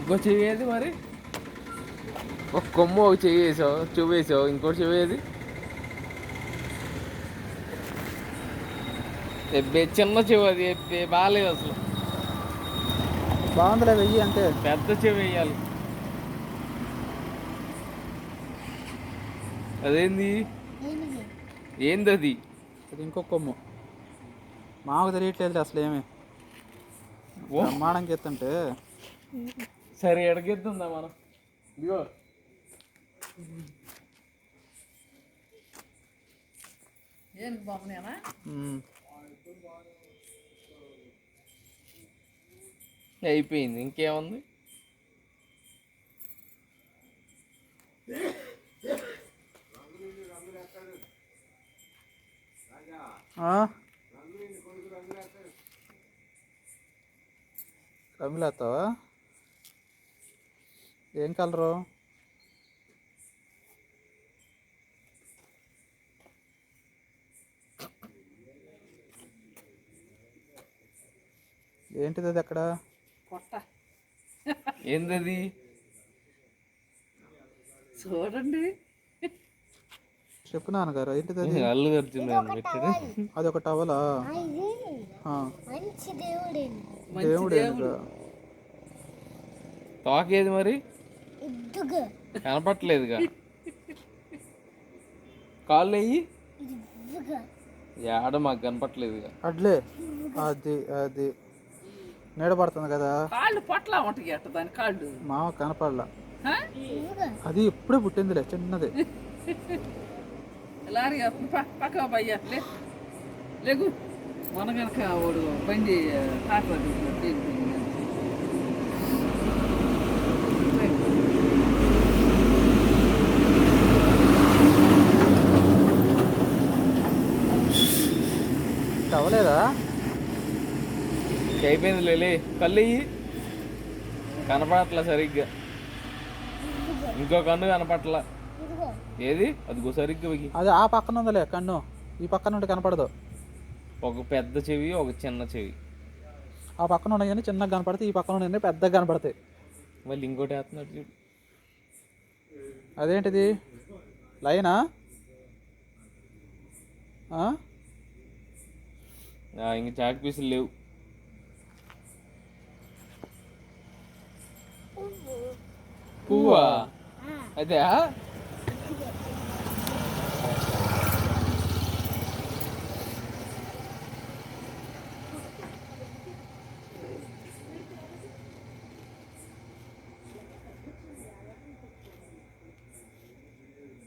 ఇంకో చెవి ఏది మరి? ఒక కొమ్ము ఒక చెవి వేసావు, చెవి వేసావు, ఇంకోటి చెవి ఏది? చిన్న చెవి అది బాగాలేదు అసలు. బాగుందిలే, వెయ్యి అంతే. పెద్ద చెవి వేయాలి. అదేంది? ఏంది అది? అది ఇంకో కొమ్ము. మాకు తెలియట్లేదు అసలు ఏమి. బ్రహ్మాండంగా ఎత్తుంటే. సరే ఎడగెత్తుందా మనం? ఇదిగో అయిపోయింది, ఇంకేముంది? రంగులేస్తావా? ఏం కలరు? ఏంటిది అది అక్కడ? ఏందది? చూడండి. చెప్పు నాన్నగారు, ఏంటిది అది? అల్లు అర్జున్ పెట్టాడు. అది ఒక టవలా? దేవుడు. తోకేది మరి? కనపట్లేదుగా. కాళ్ళు అయ్యి ఏడ మాకు కనపట్లేదుగా. అడ్లే అది అది నీడ పడుతుంది కదా. కాళ్ళు పొట్లా ఉంటాయి అట్ట దాని కాళ్ళు. మామ కనపడలా. అది ఇప్పుడే పుట్టిందిలే, చిన్నది. లారీ పక్క భయ్యా లేకు. మన కనుక వాడు బండి టాటా అవ్వలేదా? అయిపోయింది లేలే. కళ్ళు అయ్యి కనపడట్లా సరిగ్గా. ఇంకో కన్ను కనపట్లా. ఏది? అదిగో సరిగ్గా. అది ఆ పక్కన ఉందిలే కన్ను, ఈ పక్కన ఉంటే కనపడదు. ఒక పెద్ద చెవి, ఒక చిన్న చెవి. ఆ పక్కన ఉన్నాయి చిన్నగా కనపడతాయి, ఈ పక్కన ఉన్నాయి పెద్దగా కనపడతాయి. మళ్ళీ ఇంకోటి వేస్తున్నాడు చూడు. అదేంటిది? లైనా? ఇంక చాక్ పీసులు లేవు. పువ్వా? అదే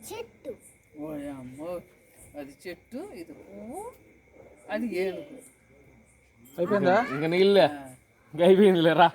చెట్టు. ఓయమ్మో, అది చెట్టు, ఇది అది ఏనుగు. అయిపోయిందా? ఇంకా నీళ్ళే. ఇంకా అయిపోయింది లేరా.